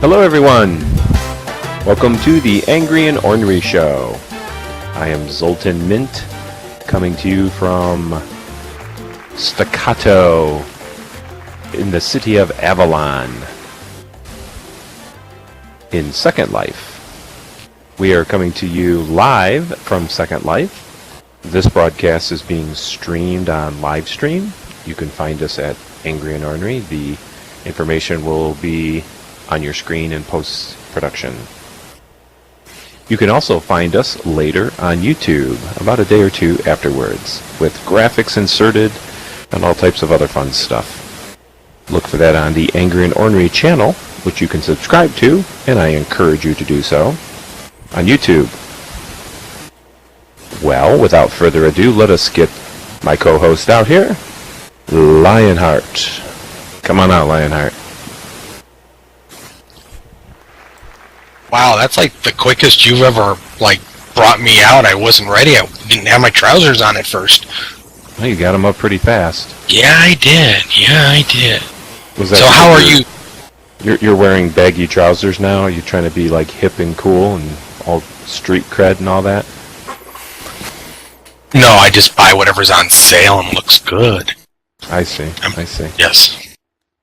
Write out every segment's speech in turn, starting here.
Hello everyone! Welcome to the Angry and Ornery Show. I am Zoltan Mint, coming to you from Staccato in the city of Avalon in Second Life. We are coming to you live from Second Life. This broadcast is being streamed on Livestream. You can find us at Angry and Ornery. The information will be on your screen in post-production. You can also find us later on YouTube, about a day or two afterwards, with graphics inserted and all types of other fun stuff. Look for that on the Angry and Ornery channel, which you can subscribe to, and I encourage you to do so, on YouTube. Well, without further ado, let us get my co-host out here, Lionheart. Come on out, Lionheart. Wow, that's like the quickest you've ever, brought me out. I wasn't ready. I didn't have my trousers on at first. Well, you got them up pretty fast. Yeah, I did. Was that so how are you? You're wearing baggy trousers now? Are you trying to be, hip and cool and all street cred and all that? No, I just buy whatever's on sale and looks good. I see. Yes.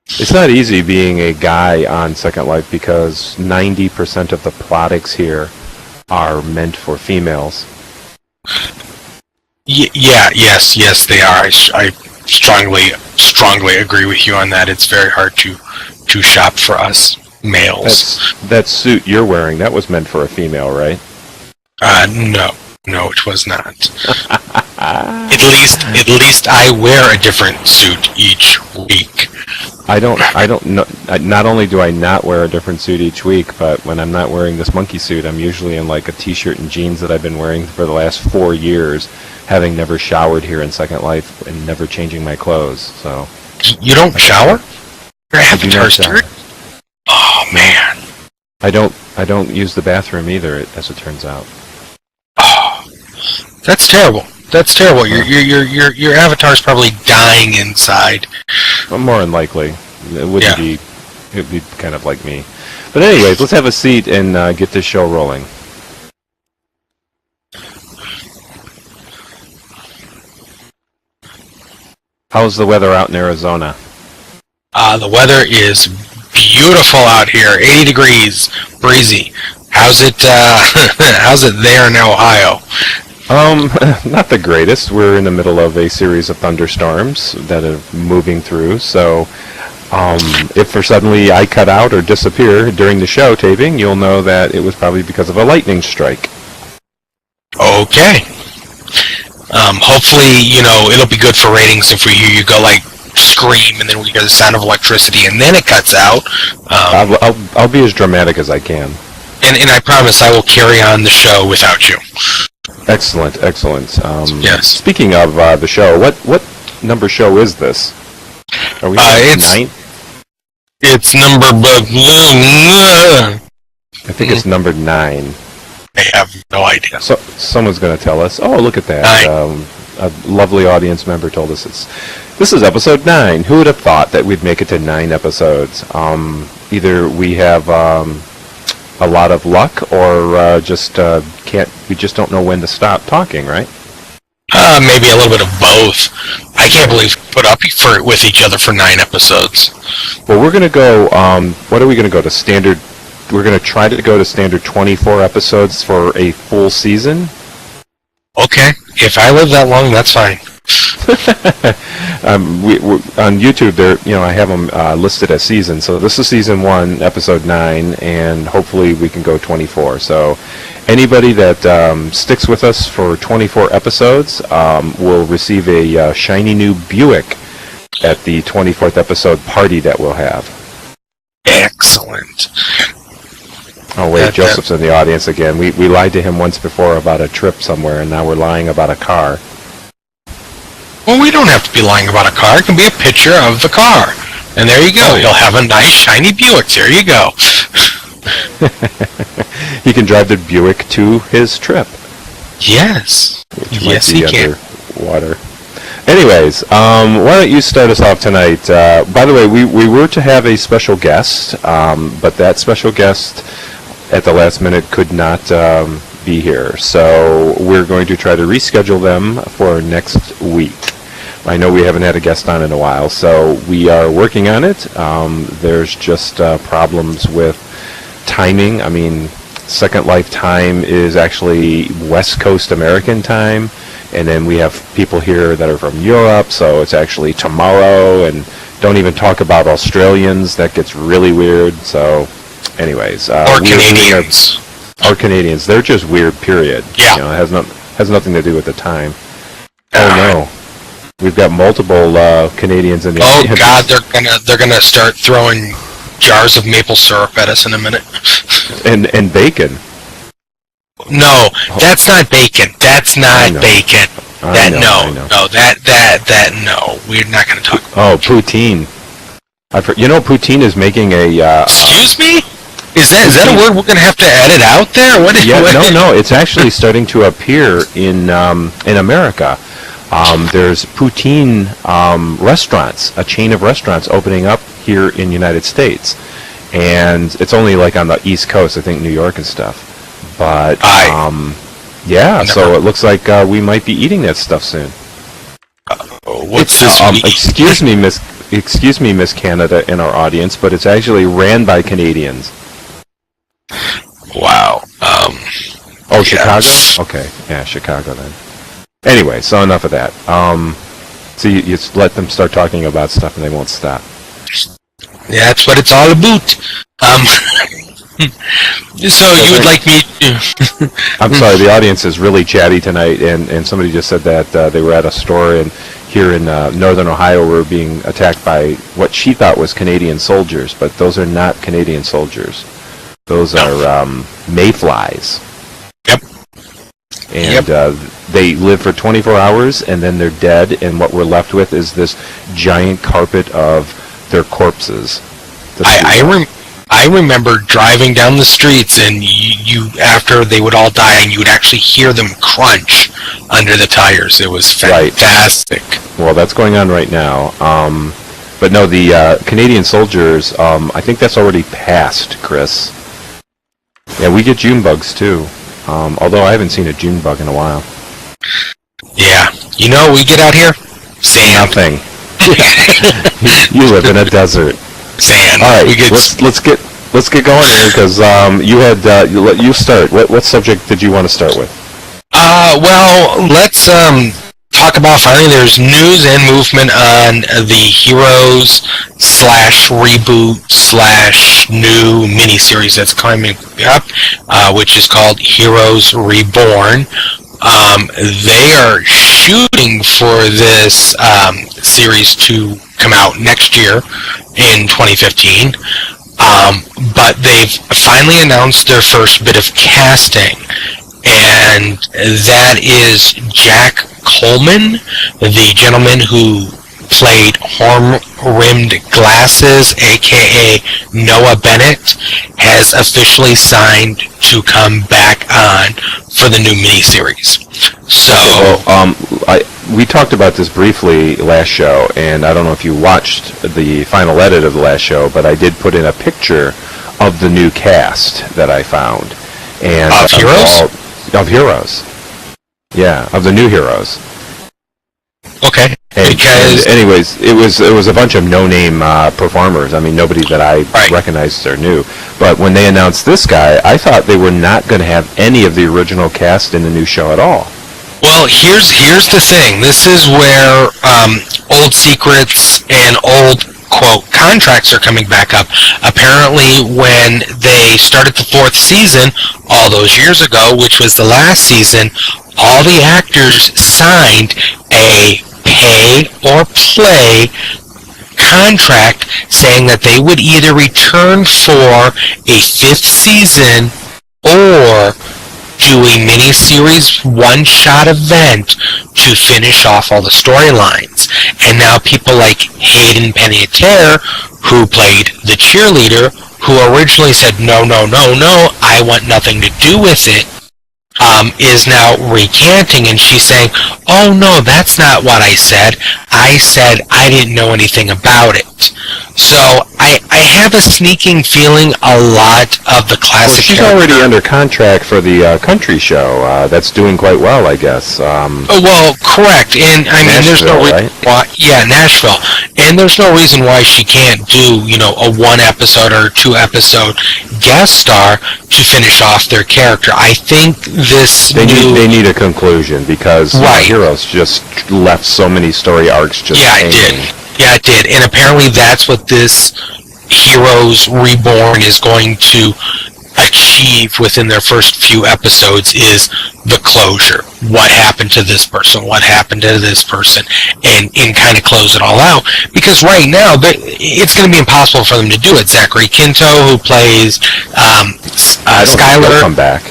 It's not easy being a guy on Second Life because 90% of the products here are meant for females. Yes, they are. I strongly agree with you on that. It's very hard to shop for us males. That suit you're wearing, that was meant for a female, right? No, it was not. At least I wear a different suit each week. I don't know. Not only do I not wear a different suit each week, but when I'm not wearing this monkey suit, I'm usually in a t-shirt and jeans that I've been wearing for the last 4 years, having never showered here in Second Life and never changing my clothes. So you don't shower? Your avatar shirt? Oh man. I don't use the bathroom either, as it turns out. Oh, that's terrible. Your avatar's probably dying inside. Well, more than likely. It wouldn't be. It'd be kind of like me. But anyways, let's have a seat and get this show rolling. How's the weather out in Arizona? The weather is beautiful out here. 80 degrees, breezy. How's it? How's it there in Ohio? Not the greatest. We're in the middle of a series of thunderstorms that are moving through, so if for suddenly I cut out or disappear during the show taping, you'll know that it was probably because of a lightning strike. Okay. Hopefully, it'll be good for ratings if we hear you go scream and then we hear the sound of electricity and then it cuts out. I'll be as dramatic as I can. And I promise I will carry on the show without you. Excellent. Yes. Speaking of the show, what number show is this? Are we on 9? It's number... I think it's number 9. I have no idea. So someone's going to tell us. Oh, look at that. A lovely audience member told us this is episode 9. Who would have thought that we'd make it to 9 episodes? Either we have... a lot of luck, or we just don't know when to stop talking, right? Maybe a little bit of both. I can't believe we put up with each other for 9 episodes. Well, we're going to go, what are we going to go to? Standard, we're going to try to go to standard 24 episodes for a full season? Okay. If I live that long, that's fine. We on YouTube, I have them listed as seasons. So this is season 1, episode 9, and hopefully we can go 24. So anybody that sticks with us for 24 episodes will receive a shiny new Buick at the 24th episode party that we'll have. Excellent. Oh wait, Joseph's in the audience again. We lied to him once before about a trip somewhere, and now we're lying about a car. Well, we don't have to be lying about a car. It can be a picture of the car. And there you go. He'll have a nice, shiny Buick. There you go. He can drive the Buick to his trip. Yes. Which might be underwater. Anyways, why don't you start us off tonight? By the way, we were to have a special guest, but that special guest at the last minute could not be here. So we're going to try to reschedule them for next week. I know we haven't had a guest on in a while, so we are working on it. There's just problems with timing. I mean, Second Life time is actually West Coast American time. And then we have people here that are from Europe, so it's actually tomorrow, and don't even talk about Australians. That gets really weird. So, anyways. Or Canadians. Or Canadians. They're just weird, period. Yeah. You know, it has nothing to do with the time. Oh, no. We've got multiple Canadians in the audience. Oh, God, they're gonna start throwing jars of maple syrup at us in a minute. And bacon. No, that's not bacon. That's not bacon. No. We're not going to talk about Oh, poutine. Poutine is making a... Excuse me? Is that a word we're going to have to edit out there? No. It's actually starting to appear in America. There's poutine restaurants, a chain of restaurants opening up here in the United States. And it's only like on the East Coast, I think New York and stuff. But, so it looks like we might be eating that stuff soon. What's this? Excuse me, Miss Canada in our audience, but it's actually ran by Canadians. Wow. Chicago? Okay, yeah, Chicago then. Anyway, so enough of that. So you just let them start talking about stuff and they won't stop. Yeah, that's what it's all about. So you would like me to... I'm sorry, the audience is really chatty tonight, and somebody just said that they were at a store here in northern Ohio were being attacked by what she thought was Canadian soldiers, but those are not Canadian soldiers. Those are mayflies. Yep. And they live for 24 hours, and then they're dead, and what we're left with is this giant carpet of their corpses. I remember driving down the streets, and you after they would all die, and you would actually hear them crunch under the tires. It was fantastic. Right. Well, that's going on right now. But no, the Canadian soldiers, I think that's already passed, Chris. Yeah, we get June bugs too. Although I haven't seen a June bug in a while. Yeah. You know what we get out here? Sand. Nothing. You live in a desert. Sand. All right, let's get going here because you start. What subject did you want to start with? Well, let's talk about finally. There's news and movement on the Heroes /reboot / new miniseries that's coming up, which is called Heroes Reborn. They are shooting for this series to come out next year in 2015, but they've finally announced their first bit of casting, and that is Jack Coleman, the gentleman who played Horn-Rimmed Glasses, aka Noah Bennett, has officially signed to come back on for the new miniseries. So, we talked about this briefly last show, and I don't know if you watched the final edit of the last show, but I did put in a picture of the new cast that I found. And of Heroes? Of Heroes. Yeah, of the new Heroes. Okay. And anyways, it was a bunch of no-name performers. I mean, nobody that I recognized or knew. But when they announced this guy, I thought they were not going to have any of the original cast in the new show at all. Well, here's the thing. This is where old secrets and old, quote, contracts are coming back up. Apparently, when they started the 4th season, all those years ago, which was the last season, all the actors signed a pay or play contract saying that they would either return for a 5th season or do a miniseries one-shot event to finish off all the storylines. And now people like Hayden Panettiere, who played the cheerleader, who originally said, no, I want nothing to do with it, is now recanting, and she's saying, "Oh no, that's not what I said. I said I didn't know anything about it." So I have a sneaking feeling a lot of the Well, classic. she's already under contract for the country show. That's doing quite well, I guess. Oh, well, correct, and I mean, there's no Nashville, reason why. Yeah, Nashville, and there's no reason why she can't do, a 1 episode or 2 episode guest star to finish off their character. I think this They need a conclusion because Right. Heroes just left so many story arcs just Yeah, it hanging. did. Yeah, it did. And apparently that's what this Heroes Reborn is going to achieve within their first few episodes is the closure. What happened to this person? What happened to this person? And kind of close it all out. Because right now, it's going to be impossible for them to do it. Zachary Quinto, who plays I don't think he'll Skylar, come back.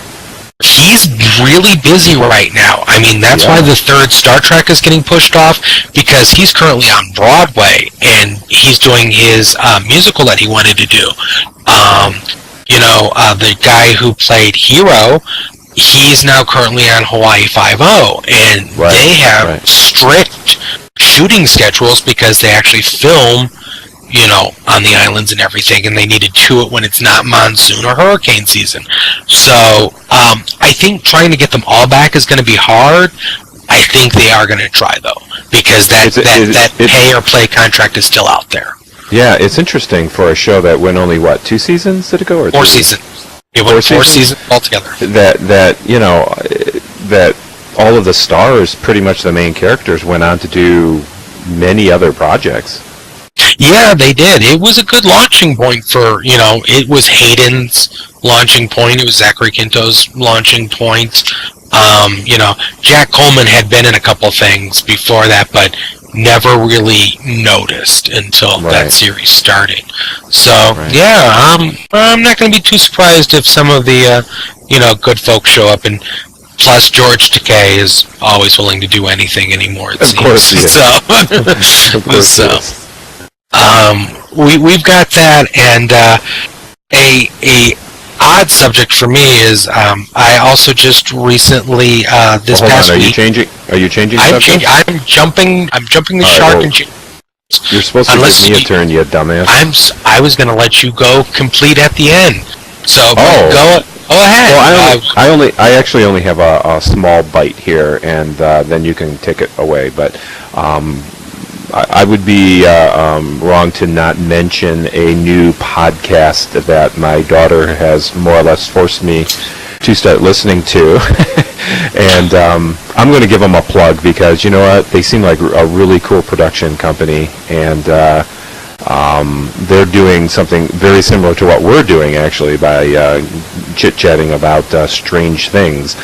he's really busy right now. I mean, that's why the third Star Trek is getting pushed off, because he's currently on Broadway and he's doing his musical that he wanted to do. The guy who played Hero, he's now currently on Hawaii Five-0, and they have strict shooting schedules because they actually film on the islands and everything, and they need to do it when it's not monsoon or hurricane season. So I think trying to get them all back is going to be hard. I think they are going to try, though, because that pay or play contract is still out there. Yeah, it's interesting for a show that went only, 2 seasons did it go? Or 4 seasons. It went 4 seasons altogether. That all of the stars, pretty much the main characters, went on to do many other projects. Yeah, they did. It was a good launching point for, it was Hayden's launching point. It was Zachary Quinto's launching point. Jack Coleman had been in a couple things before that, but never really noticed until that series started. So, I'm not going to be too surprised if some of the, good folks show up. And plus, George Takei is always willing to do anything anymore, it seems. Of course he is. So, of course he is. We've got that, and a odd subject for me is I also just recently this past week. Are you changing? I'm jumping the shark and. You're supposed to give me a turn, you dumbass. I was going to let you go complete at the end. So go ahead. Well, I actually only have a small bite here, and then you can take it away. But I would be wrong to not mention a new podcast that my daughter has more or less forced me to start listening to. And I'm going to give them a plug because, you know what, they seem like a really cool production company, and they're doing something very similar to what we're doing, actually, by chit-chatting about strange things.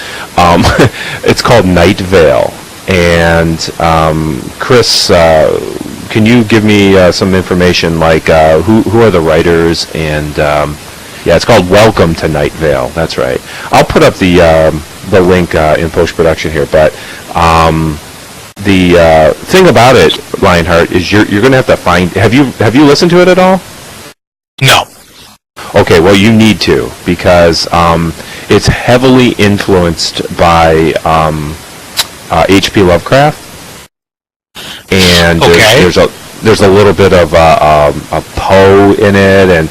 It's called Night Vale. And Chris, can you give me some information, like who are the writers? And it's called Welcome to Night Vale. That's right. I'll put up the link in post-production here. But the thing about it, Lionheart, is you're going to have to find. Have you listened to it at all? No. Okay, well, you need to, because it's heavily influenced by H.P. Lovecraft, and there's a little bit of a Poe in it, and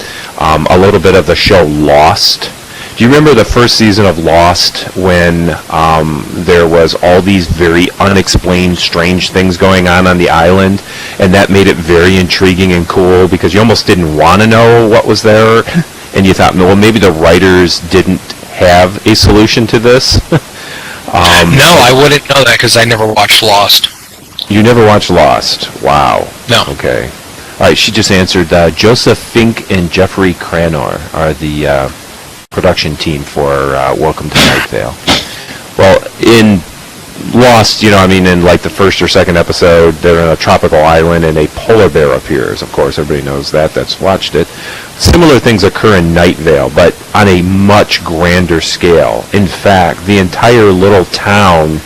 a little bit of the show Lost. Do you remember the first season of Lost when there was all these very unexplained, strange things going on the island, and that made it very intriguing and cool because you almost didn't want to know what was there, and you thought, well, maybe the writers didn't have a solution to this. No, I wouldn't know that because I never watched Lost. You never watched Lost? Wow. No. Okay. All right, she just answered. Joseph Fink and Jeffrey Cranor are the production team for Welcome to Night Vale. Well, in Lost, in like the first or second episode, they're in a tropical island and a polar bear appears. Of course, everybody knows that. That's watched it. Similar things occur in Night Vale, but on a much grander scale. In fact, the entire little town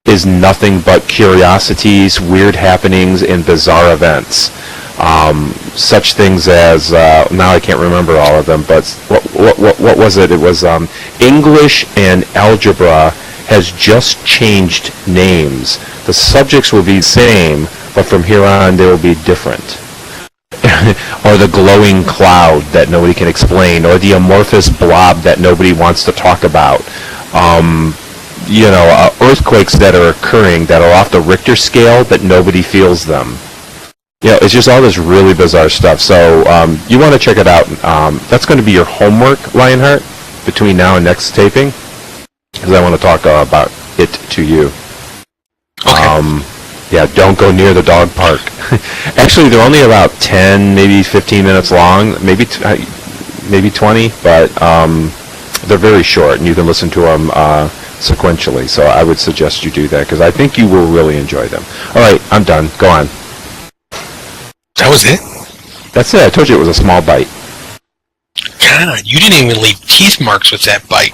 is nothing but curiosities, weird happenings, and bizarre events. Such things as now I can't remember all of them, but what was it? It was English and algebra has just changed names. The subjects will be the same, but from here on they will be different. Or the glowing cloud that nobody can explain, or the amorphous blob that nobody wants to talk about. Earthquakes that are occurring that are off the Richter scale, but nobody feels them. It's just all this really bizarre stuff. So you want to check it out. That's going to be your homework, Lionheart, between now and next taping, because I want to talk about it to you. Okay. Don't go near the dog park. Actually, they're only about 10, maybe 15 minutes long, maybe 20, but they're very short, and you can listen to them sequentially. So I would suggest you do that, because I think you will really enjoy them. All right, I'm done. Go on. That was it? That's it. I told you it was a small bite. God, you didn't even leave teeth marks with that bite.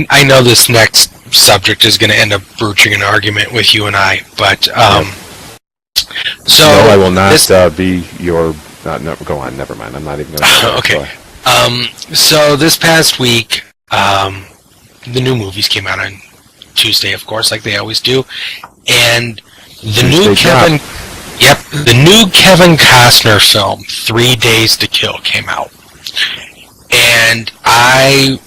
I know this next subject is going to end up broaching an argument with you and I, but so no, I will not be your. No, go on. Never mind. I'm not even going to. Okay. So this past week, the new movies came out on Tuesday, of course, like they always do, and the new Kevin Costner film, 3 Days to Kill, came out. And I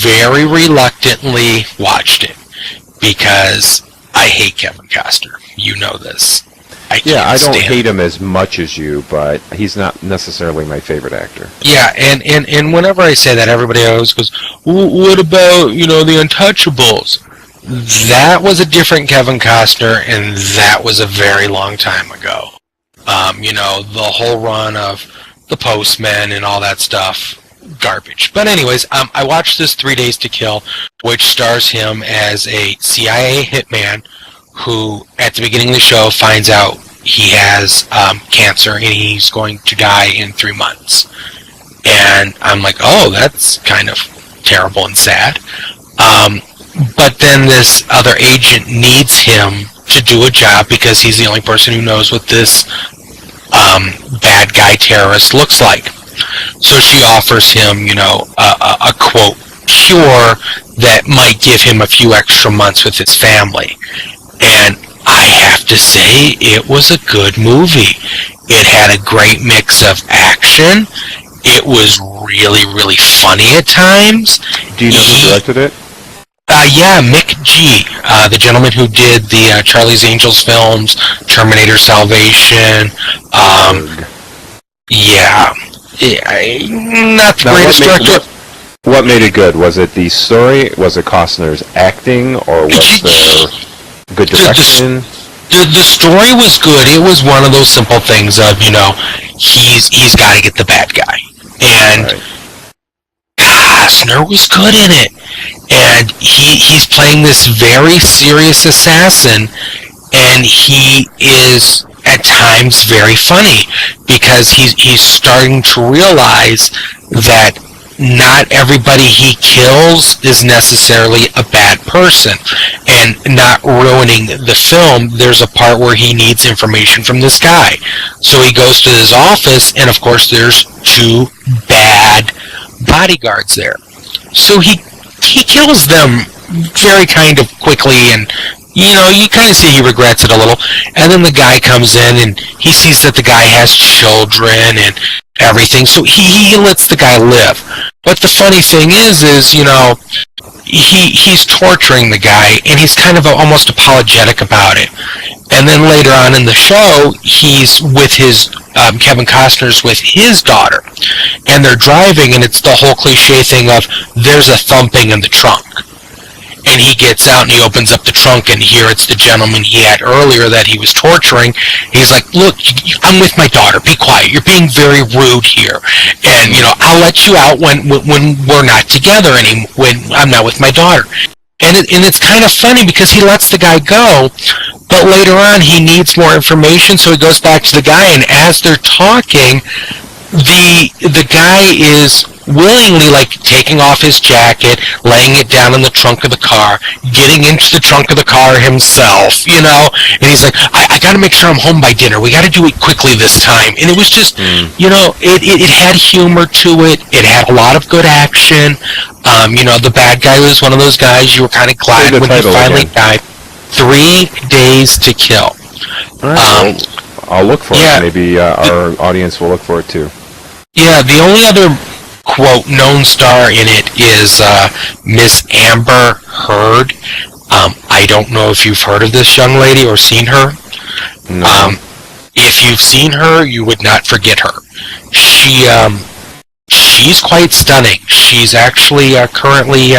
very reluctantly watched it because I hate Kevin Costner. You know this. I don't hate him as much as you, but he's not necessarily my favorite actor. Yeah, and whenever I say that, everybody always goes, what about, The Untouchables? That was a different Kevin Costner, and that was a very long time ago. The whole run of The Postman and all that stuff, garbage. But anyways, I watched this 3 Days to Kill, which stars him as a CIA hitman who, at the beginning of the show, finds out he has cancer and he's going to die in 3 months. And I'm like, oh, that's kind of terrible and sad. But then this other agent needs him to do a job because he's the only person who knows what this bad guy terrorist looks like. So she offers him, a quote cure that might give him a few extra months with his family. And I have to say, it was a good movie. It had a great mix of action. It was really, really funny at times. Do you know who directed it? Mick G, the gentleman who did the Charlie's Angels films, Terminator Salvation. Not the greatest director. What made it good? Was it the story? Was it Costner's acting? Or was there good direction? The story was good. It was one of those simple things of, he's got to get the bad guy. And right. Costner was good in it. And he's playing this very serious assassin, and he is at times very funny because he's starting to realize that not everybody he kills is necessarily a bad person. And not ruining the film, there's a part where he needs information from this guy. So he goes to his office, and of course there's 2 bad bodyguards there. So he kills them very kind of quickly, and you kind of see he regrets it a little. And then the guy comes in and he sees that the guy has children and everything, so he lets the guy live. But the funny thing is he's torturing the guy, and he's kind of almost apologetic about it. And then later on in the show, he's with his Kevin Costner's with his daughter, and they're driving, and it's the whole cliche thing of there's a thumping in the trunk. And he gets out and he opens up the trunk, and here it's the gentleman he had earlier that he was torturing. He's like, look, I'm with my daughter. Be quiet. You're being very rude here. And, I'll let you out when we're not together anymore, when I'm not with my daughter. And it's kind of funny because he lets the guy go, but later on he needs more information, so he goes back to the guy, and as they're talking, the guy is willingly, like, taking off his jacket, laying it down in the trunk of the car, getting into the trunk of the car himself, you know, and he's like, I got to make sure I'm home by dinner. We got to do it quickly this time. And it was just, you know, it had humor to it. It had a lot of good action. You know, the bad guy was one of those guys you were kind of glad when he finally died. 3 Days to Kill. All right, I'll look for it. Maybe our audience will look for it too. Yeah, the only other, quote, known star in it is Miss Amber Heard. I don't know if you've heard of this young lady or seen her. No. If you've seen her, you would not forget her. She's quite stunning. She's actually currently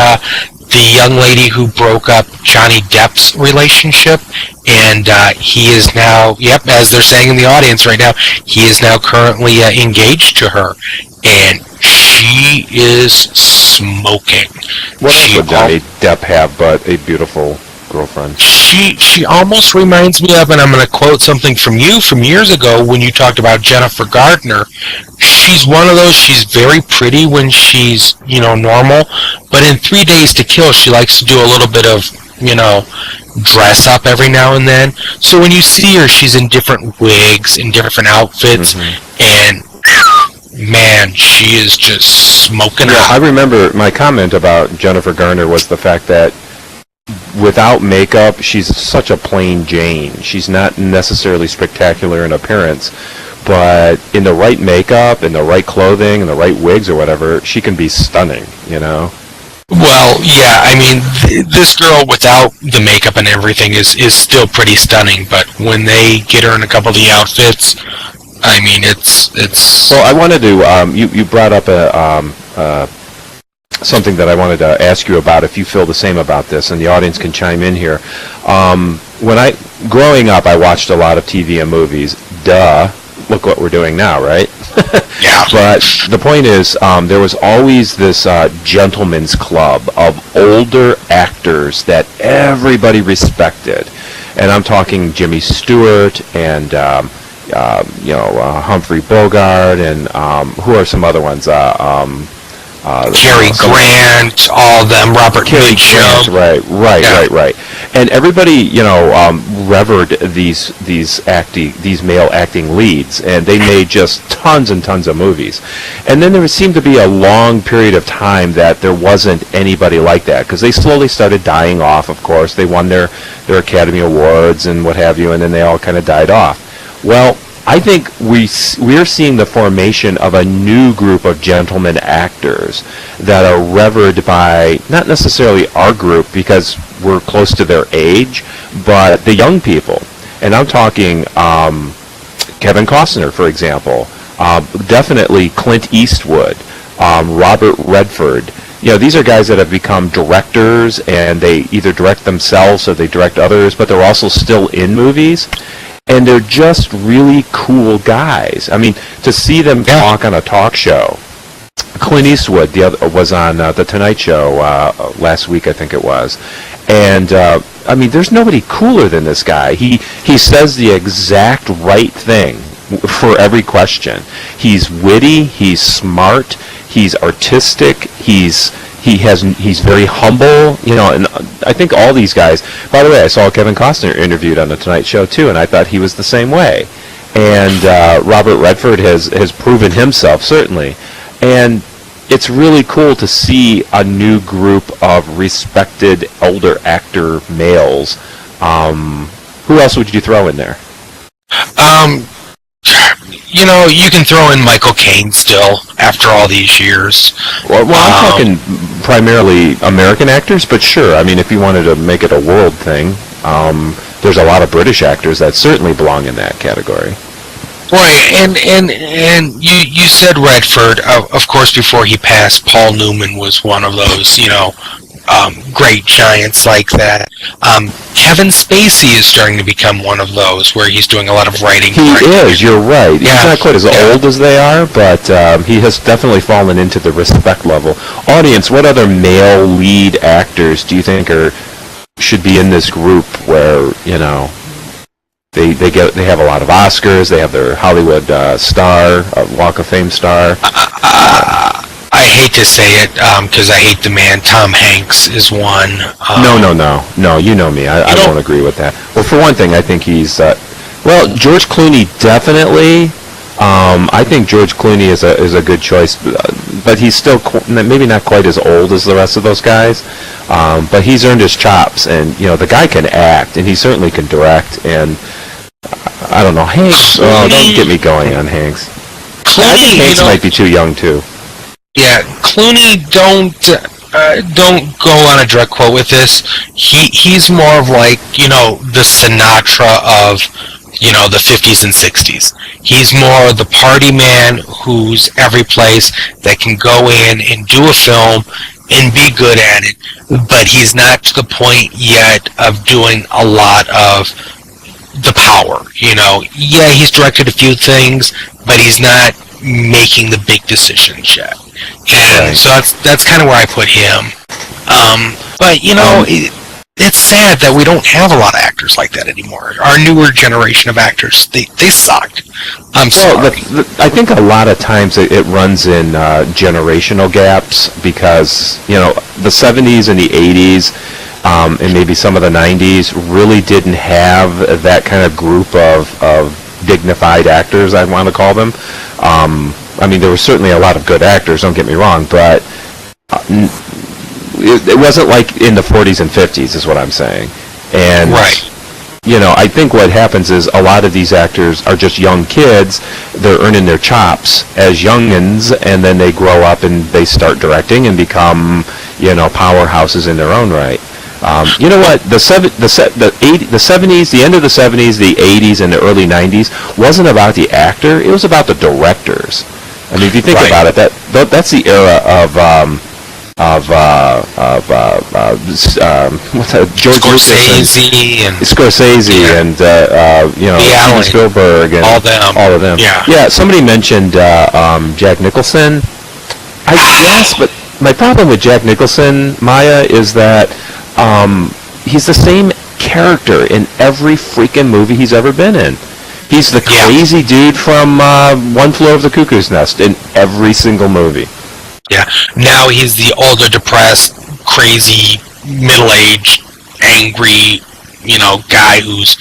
the young lady who broke up Johnny Depp's relationship, and he is now, as they're saying in the audience right now, he is now currently engaged to her, and she is smoking. What else would Johnny Depp have but a beautiful girlfriend? She almost reminds me of, and I'm going to quote something from you from years ago when you talked about Jennifer Gardner. She's one of those, she's very pretty when she's, you know, normal, but in 3 Days to Kill, she likes to do a little bit of, you know, dress up every now and then. So when you see her, she's in different wigs, in different outfits, and man, she is just smoking out. I remember my comment about Jennifer Garner was the fact that without makeup, she's such a plain Jane. She's not necessarily spectacular in appearance, but in the right makeup, in the right clothing, in the right wigs or whatever, she can be stunning, you know? Well, yeah, I mean, this girl without the makeup and everything is still pretty stunning, but when they get her in a couple of the outfits, I mean, it's... Well, I wanted to, you brought up something that I wanted to ask you about, if you feel the same about this, and the audience can chime in here. Growing up, I watched a lot of TV and movies. Duh. Look what we're doing now, right? Yeah. But the point is, there was always this gentleman's club of older actors that everybody respected. And I'm talking Jimmy Stewart and, Humphrey Bogart, and who are some other ones? Cary Grant, all of them, Robert Mitchum. Right. And everybody, revered these male acting leads, and they made just tons and tons of movies. And then there seemed to be a long period of time that there wasn't anybody like that, because they slowly started dying off, of course. They won their Academy Awards and what have you, and then they all kind of died off. Well, I think we're seeing the formation of a new group of gentlemen actors that are revered by not necessarily our group because we're close to their age, but the young people. And I'm talking Kevin Costner, for example, definitely Clint Eastwood, Robert Redford. These are guys that have become directors, and they either direct themselves or they direct others, but they're also still in movies. And they're just really cool guys. I mean, to see them talk on a talk show. Clint Eastwood was on The Tonight Show last week, I think it was. And, there's nobody cooler than this guy. He says the exact right thing for every question. He's witty, he's smart, he's artistic, he's very humble, and I think all these guys. By the way, I saw Kevin Costner interviewed on the Tonight Show too, and I thought he was the same way. And Robert Redford has proven himself, certainly. And it's really cool to see a new group of respected older actor males. Who else would you throw in there? You can throw in Michael Caine still after all these years. Well, I'm talking primarily American actors, but sure. I mean, if you wanted to make it a world thing, there's a lot of British actors that certainly belong in that category. Right, and you said Redford. Of course, before he passed, Paul Newman was one of those, great giants like that. Kevin Spacey is starting to become one of those where he's doing a lot of writing. He is, you're right. Yeah. He's not quite as old as they are, but he has definitely fallen into the respect level. Audience, what other male lead actors do you think should be in this group where, they have a lot of Oscars, they have their Hollywood star, Walk of Fame star? hate to say it because I hate the man. Tom Hanks is one. No. You know me. I don't agree with that. Well, for one thing, I think he's. George Clooney definitely. I think George Clooney is a good choice, but he's still maybe not quite as old as the rest of those guys. But he's earned his chops, and the guy can act, and he certainly can direct. And I don't know, Hanks. Oh, don't get me going on Hanks. Clooney, I think Hanks might be too young too. Yeah, Clooney, don't go on a direct quote with this. He's more of like the Sinatra of the 50s and 60s. He's more the party man who's every place that can go in and do a film and be good at it, but he's not to the point yet of doing a lot of the power. Yeah, he's directed a few things, but he's not making the big decisions yet. And so that's kind of where I put him. But it's sad that we don't have a lot of actors like that anymore. Our newer generation of actors, they suck. I'm sorry. I think a lot of times it runs in generational gaps because, the 70s and the 80s and maybe some of the 90s really didn't have that kind of group of dignified actors, I want to call them. There were certainly a lot of good actors, don't get me wrong, but it wasn't like in the 40s and 50s is what I'm saying. And right. I think what happens is a lot of these actors are just young kids. They're earning their chops as youngins, and then they grow up and they start directing and become powerhouses in their own right. You know what? The 70s, the end of the 70s, the 80s, and the early 90s wasn't about the actor. It was about the directors. If you think about it, that's the era of George Scorsese and Steven Spielberg and all of them. Yeah. Somebody mentioned Jack Nicholson. I guess, but my problem with Jack Nicholson, Maya, is that he's the same character in every freaking movie he's ever been in. He's the crazy dude from One Flew Over the Cuckoo's Nest in every single movie. Yeah. Now he's the older, depressed, crazy, middle-aged, angry, guy who's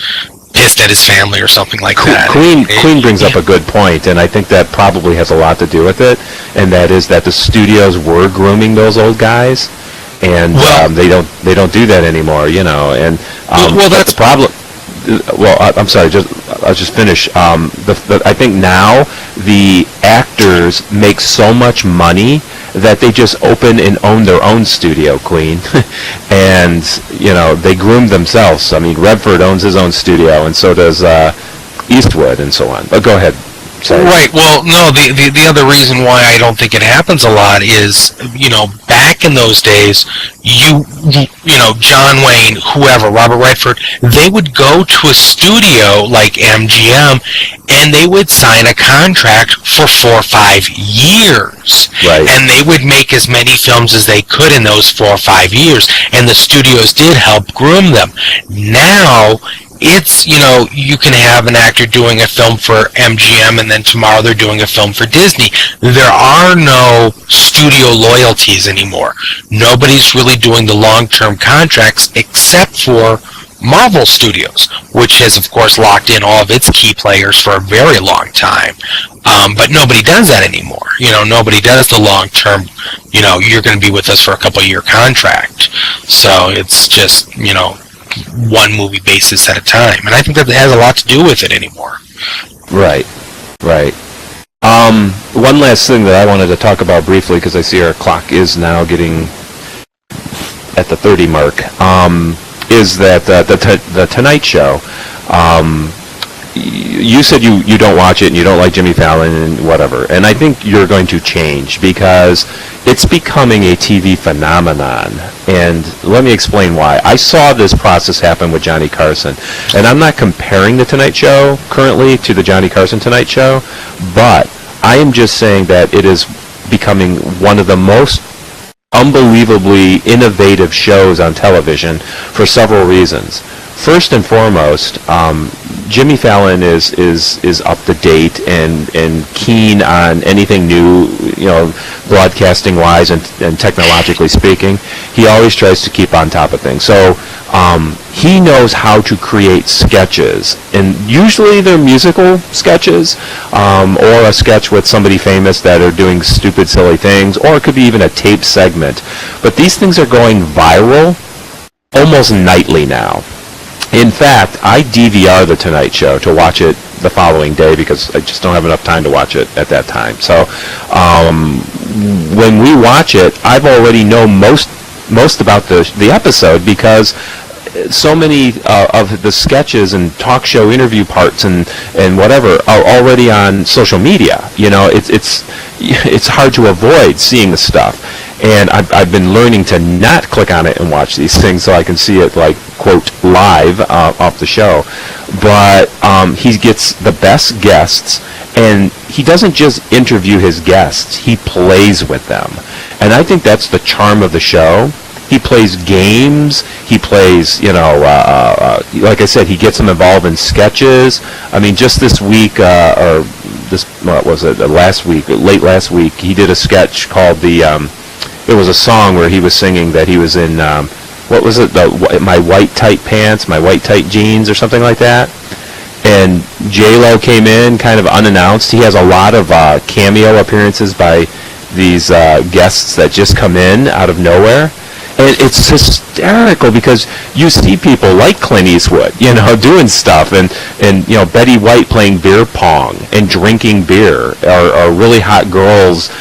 pissed at his family or something like that. Queen brings up a good point, and I think that probably has a lot to do with it, and that is that the studios were grooming those old guys, and they don't do that anymore, and that's the problem. Well, I'm sorry. I'll just finish. I think now the actors make so much money that they just open and own their own studio, Queen, and they groom themselves. Redford owns his own studio, and so does Eastwood, and so on. But go ahead. Sorry. Right. Well, no. The other reason why I don't think it happens a lot is back in those days, John Wayne, whoever, Robert Redford, they would go to a studio like MGM, and they would sign a contract for 4 or 5 years, right? And they would make as many films as they could in those 4 or 5 years, and the studios did help groom them. Now it's, you can have an actor doing a film for MGM and then tomorrow they're doing a film for Disney. There are no studio loyalties anymore. Nobody's really doing the long-term contracts except for Marvel Studios, which has, of course, locked in all of its key players for a very long time. But nobody does that anymore. Nobody does the long-term, you're going to be with us for a couple-year contract. So it's just, one movie basis at a time, and I think that has a lot to do with it anymore. Right. One last thing that I wanted to talk about briefly, because I see our clock is now getting at the 30 mark, is that the Tonight Show. You said you don't watch it and you don't like Jimmy Fallon and whatever, and I think you're going to change because it's becoming a TV phenomenon, and let me explain why. I saw this process happen with Johnny Carson, and I'm not comparing the Tonight Show currently to the Johnny Carson Tonight Show, but I am just saying that it is becoming one of the most unbelievably innovative shows on television for several reasons. First and foremost, Jimmy Fallon is up to date and keen on anything new, broadcasting wise and technologically speaking. He always tries to keep on top of things. So he knows how to create sketches, and usually they're musical sketches, or a sketch with somebody famous that are doing stupid, silly things, or it could be even a tape segment. But these things are going viral almost nightly now. In fact, I DVR The Tonight Show to watch it the following day because I just don't have enough time to watch it at that time. So when we watch it, I've already know most about the episode because so many of the sketches and talk show interview parts and whatever are already on social media. It's hard to avoid seeing the stuff. And I've been learning to not click on it and watch these things so I can see it, like, quote, live off the show. But he gets the best guests, and he doesn't just interview his guests. He plays with them. And I think that's the charm of the show. He plays games. He plays, like I said, he gets them involved in sketches. I mean, just this week, or this, what was it, late last week, he did a sketch called it was a song where he was singing that he was in, what was it, my white tight pants, my white tight jeans, or something like that. And J-Lo came in kind of unannounced. He has a lot of cameo appearances by these guests that just come in out of nowhere. And it's hysterical because you see people like Clint Eastwood, doing stuff, and Betty White playing beer pong and drinking beer, or really hot girls,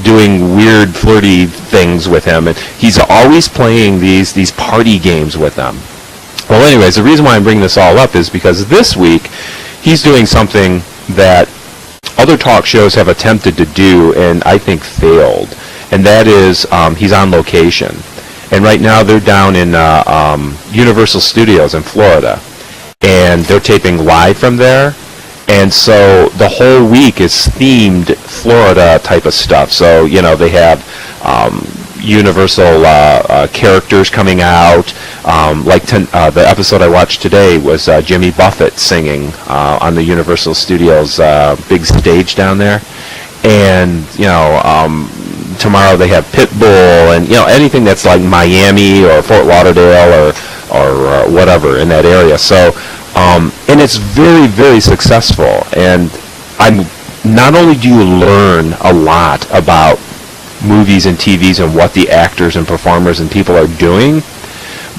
doing weird flirty things with him, and he's always playing these party games with them. Well, anyways, the reason why I'm bringing this all up is because this week he's doing something that other talk shows have attempted to do and I think failed. And that is he's on location. And right now they're down in Universal Studios in Florida. And they're taping live from there. And so the whole week is themed Florida type of stuff. So, they have Universal characters coming out. The episode I watched today was Jimmy Buffett singing on the Universal Studios big stage down there. And, tomorrow they have Pitbull and anything that's like Miami or Fort Lauderdale or whatever in that area. So and it's very, very successful. And not only do you learn a lot about movies and TVs and what the actors and performers and people are doing,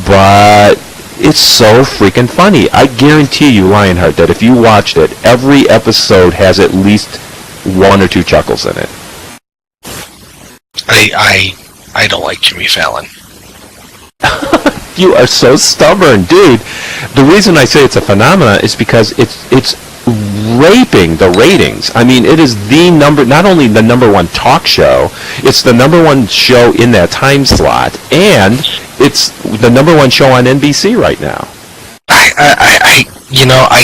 but it's so freaking funny. I guarantee you, Lionheart, that if you watched it, every episode has at least one or two chuckles in it. I don't like Jimmy Fallon. You are so stubborn, dude. The reason I say it's a phenomenon is because it's raping the ratings. I mean, it is not only the number one talk show, it's the number one show in that time slot, and it's the number one show on NBC right now. I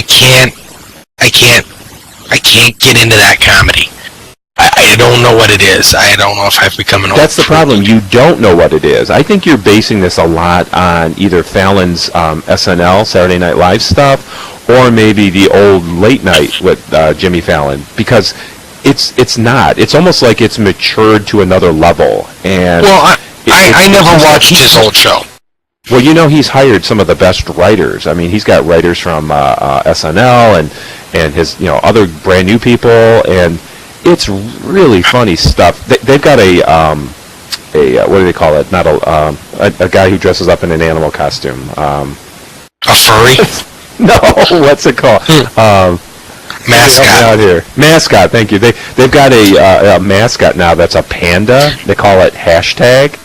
can't get into that comedy. I don't know what it is. I don't know if I've become an old... That's the problem. You don't know what it is. I think you're basing this a lot on either Fallon's SNL, Saturday Night Live stuff, or maybe the old late night with Jimmy Fallon, because it's not. It's almost like it's matured to another level. And well, I never watched his old show. Well, he's hired some of the best writers. I mean, he's got writers from SNL and his other brand new people, and it's really funny stuff. They've got a what do they call it? Not a guy who dresses up in an animal costume. A furry? No, what's it called? Mascot. Out here. Mascot. Thank you. They've got a mascot now that's a panda. They call it hashtag.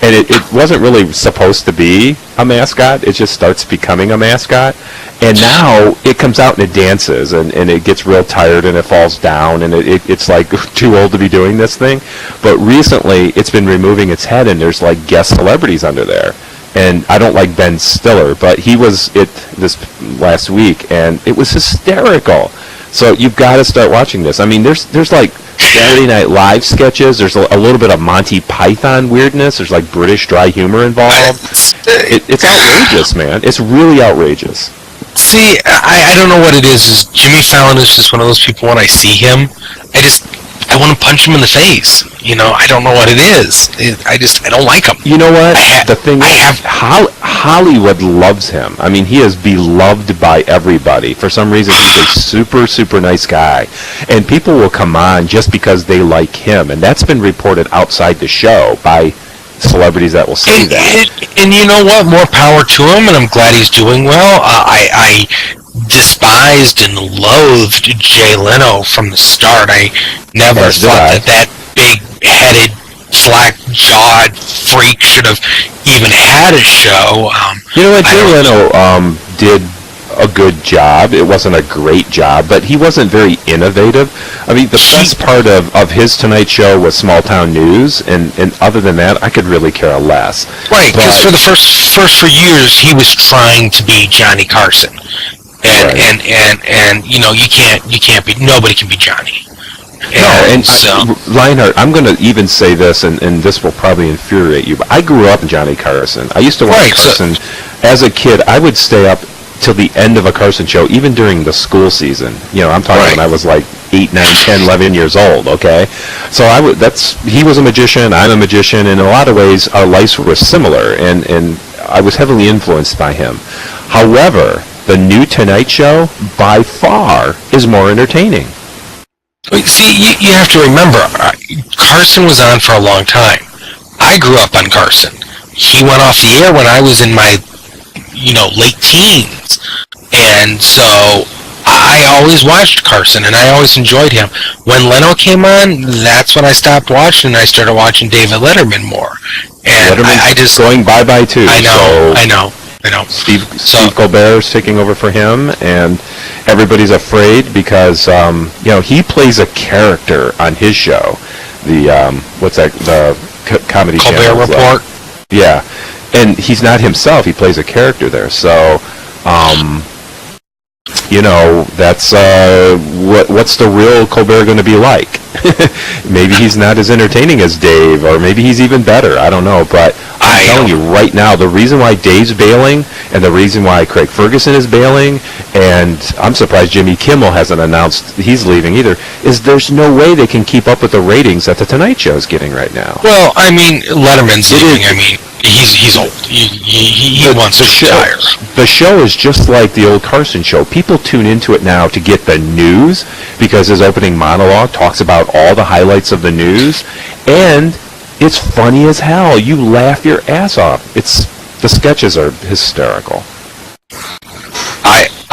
And it wasn't really supposed to be a mascot. It just starts becoming a mascot. And now it comes out and it dances, and it gets real tired, and it falls down, and it's like too old to be doing this thing. But recently, it's been removing its head, and there's like guest celebrities under there. And I don't like Ben Stiller, but he was this last week, and it was hysterical. So you've got to start watching this. I mean, there's like Saturday Night Live sketches. There's a little bit of Monty Python weirdness. There's like British dry humor involved. It's outrageous, man. It's really outrageous. See, I don't know what it is Jimmy Fallon is just one of those people, when I see him, I want to punch him in the face. I don't know what it is. I don't like him. You know what? The thing is, Hollywood loves him. I mean, he is beloved by everybody. For some reason, he's a super, super nice guy. And people will come on just because they like him. And that's been reported outside the show by celebrities that will say that. And you know what? More power to him, and I'm glad he's doing well. I despised and loathed Jay Leno from the start. I never thought that big-headed, slack-jawed freak should have even had a show. You know what? Jay Leno did a good job. It wasn't a great job, but he wasn't very innovative. I mean, the best part of his Tonight Show was Small Town News, and other than that, I could really care less. Right, because for the first 4 years, he was trying to be Johnny Carson. And you can't be, nobody can be Johnny. Lionheart, I'm going to even say this, and this will probably infuriate you, but I grew up in Johnny Carson. I used to watch Carson. As a kid, I would stay up till the end of a Carson show, even during the school season. I'm talking when I was like 8, 9, 10, 11 years old, okay? So he was a magician, I'm a magician, and in a lot of ways, our lives were similar, and I was heavily influenced by him. However, the new Tonight Show, by far, is more entertaining. See, you have to remember, Carson was on for a long time. I grew up on Carson. He went off the air when I was in my, late teens. And so I always watched Carson, and I always enjoyed him. When Leno came on, that's when I stopped watching, and I started watching David Letterman more. And I just going bye-bye, too. I know. Steve Colbert is taking over for him, and everybody's afraid because he plays a character on his show. The the comedy Colbert channel Report. Yeah, and he's not himself. He plays a character there. So, that's what's the real Colbert going to be like? Maybe he's not as entertaining as Dave, or maybe he's even better. I don't know, but I'm telling you right now, the reason why Dave's bailing and the reason why Craig Ferguson is bailing, and I'm surprised Jimmy Kimmel hasn't announced he's leaving either, is there's no way they can keep up with the ratings that the Tonight Show is getting right now. Well, I mean, Letterman's leaving. I mean, he's old. He wants to retire. The show is just like the old Carson show. People tune into it now to get the news because his opening monologue talks about all the highlights of the news, and it's funny as hell. You laugh your ass off. The sketches are hysterical.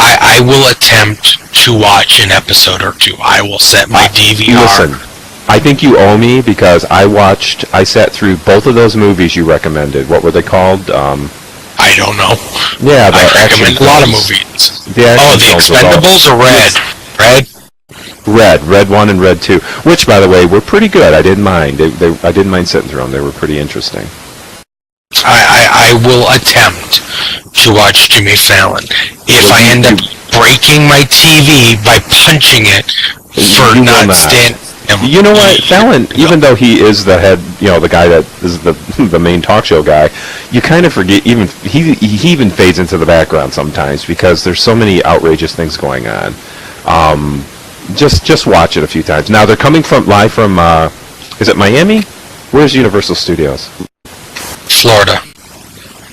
I will attempt to watch an episode or two. I will set my DVR. Listen, I think you owe me because I sat through both of those movies you recommended. What were they called? I don't know. Yeah, I recommend a lot of movies. The Expendables or Red? Red 1 and Red 2, which, by the way, were pretty good. I didn't mind. I didn't mind sitting through them. They were pretty interesting. I will attempt to watch Jimmy Fallon. If I end up breaking my TV by punching it for not standing... You know what, Fallon, even though he is the head, the guy that is the main talk show guy, you kind of forget, he even fades into the background sometimes because there's so many outrageous things going on. Just watch it a few times. Now, they're coming live from, is it Miami? Where's Universal Studios? Florida.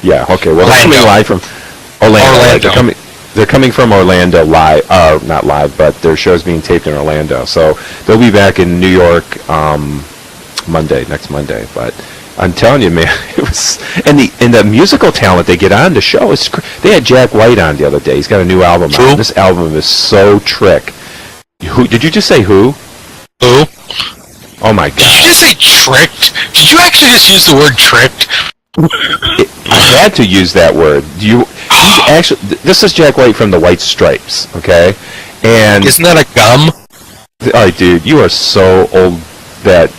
Yeah, okay. Well, they're coming live from Orlando. They're coming from Orlando live, not live, but their show's being taped in Orlando. So they'll be back in New York next Monday. But I'm telling you, man, it was and the musical talent they get on the show is. They had Jack White on the other day. He's got a new album out. This album is so trick. Who did you just say? Who? Oh my God! Did you just say tricked? Did you actually just use the word tricked? I had to use that word. This is Jack White from the White Stripes, okay? And isn't that a gum? All right, dude, you are so old that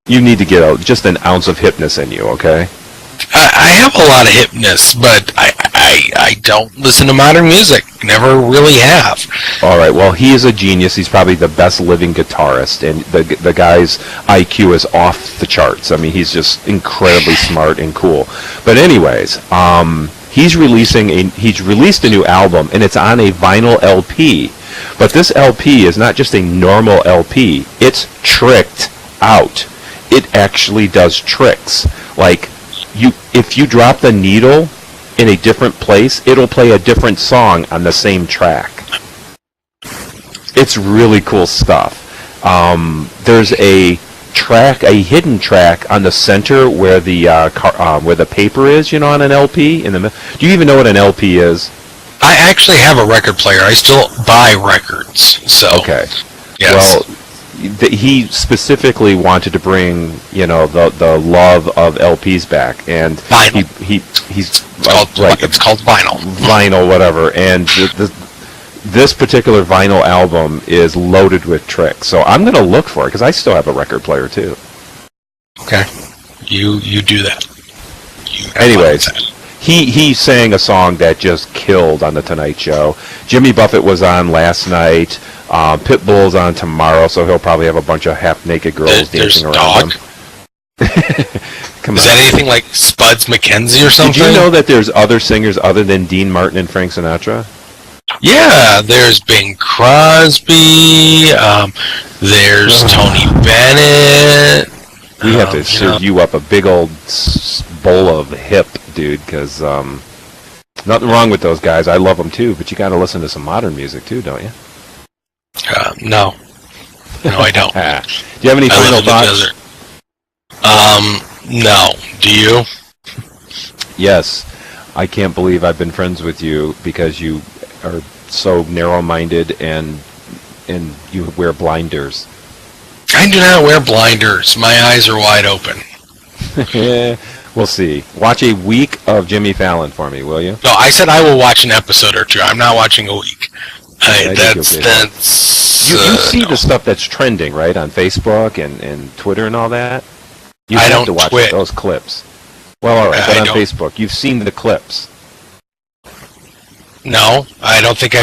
you need to get just an ounce of hipness in you, okay? I have a lot of hipness, but I don't listen to modern music. Never really have. All right, well, he is a genius. He's probably the best living guitarist, and the guy's IQ is off the charts. I mean, he's just incredibly smart and cool. But anyways, He's released a new album, and it's on a vinyl LP. But this LP is not just a normal LP. It's tricked out. It actually does tricks. Like, if you drop the needle in a different place, it'll play a different song on the same track. It's really cool stuff. There's a hidden track on the center where the paper is, on an LP. Do you even know what an LP is? I actually have a record player. I still buy records. So okay. Yes. Well, he specifically wanted to bring, the love of LPs back, and vinyl. It's called vinyl. Vinyl, whatever, and this particular vinyl album is loaded with tricks. So I'm going to look for it because I still have a record player too. Okay, you do that. Anyways, he sang a song that just killed on the Tonight Show. Jimmy Buffett was on last night. Pitbull's on tomorrow, so he'll probably have a bunch of half-naked girls dancing around him. Is that anything like Spuds MacKenzie or something? Did you know that there's other singers other than Dean Martin and Frank Sinatra? Yeah, there's Bing Crosby. There's Tony Bennett. We have to serve you up a big old bowl of hip, dude, because nothing wrong with those guys. I love them too, but you got to listen to some modern music too, don't you? No, I don't. Do you have any final thoughts? No. Do you? Yes. I can't believe I've been friends with you because you are so narrow-minded and you wear blinders. I do not wear blinders. My eyes are wide open. We'll see. Watch a week of Jimmy Fallon for me, will you? No, I said I will watch an episode or two. I'm not watching a week. That's you see the stuff that's trending, right, on Facebook and Twitter and all that? You have to watch those clips. Well, all right, but on Facebook, you've seen the clips. No, I don't think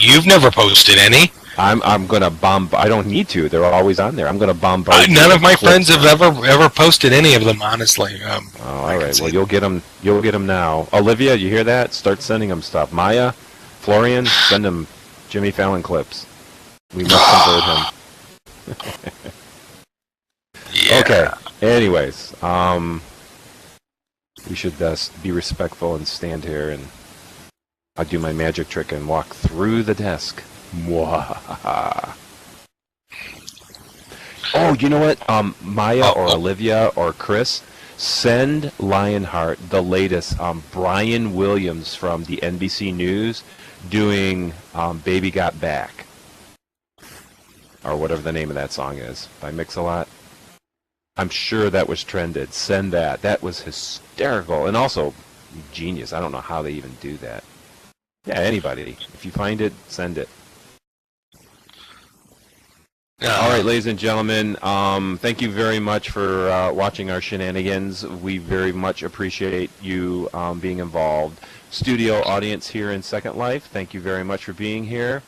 you've never posted any. I'm gonna I don't need to. They're always on there. I'm gonna bombard. None of my friends have ever posted any of them, honestly. All right. Well, you'll get them. You'll get them now. Olivia, you hear that? Start sending them stuff. Maya, Florian, send them Jimmy Fallon clips. We must convert him. Yeah. Okay. Anyways, we should best be respectful and stand here, and I'll do my magic trick and walk through the desk. Mwahaha. Oh, you know what? Maya or Olivia or Chris, send Lionheart the latest. Brian Williams from the NBC News doing "Baby Got Back," or whatever the name of that song is by Mix-a-Lot. I'm sure that was trended. Send that. That was hysterical and also genius. I don't know how they even do that. Yeah, anybody. If you find it, send it. All right, ladies and gentlemen, thank you very much for watching our shenanigans. We very much appreciate you being involved. Studio audience here in Second Life, thank you very much for being here.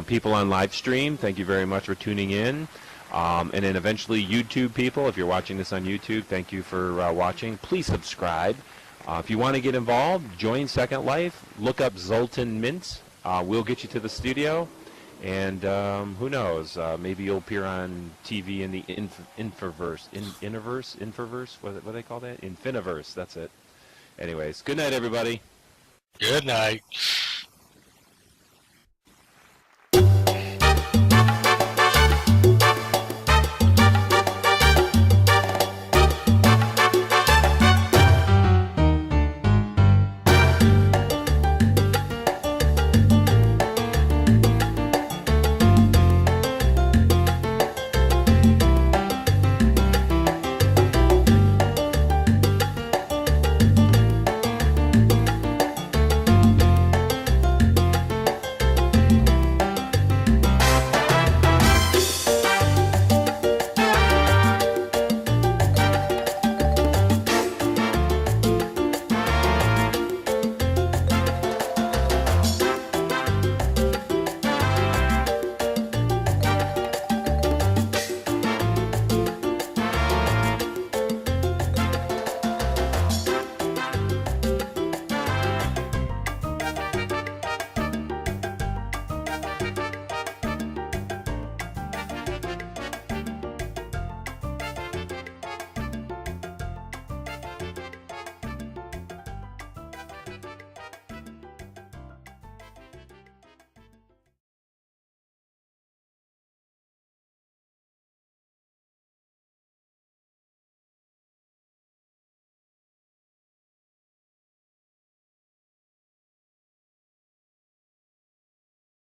People on live stream, thank you very much for tuning in. And then eventually YouTube people, if you're watching this on YouTube, thank you for watching. Please subscribe. If you want to get involved, join Second Life. Look up Zoltan Mint. We'll get you to the studio. And who knows? Maybe you'll appear on TV in the Infoverse. Infoverse? What do they call that? Infiniverse. That's it. Anyways, good night, everybody. Good night.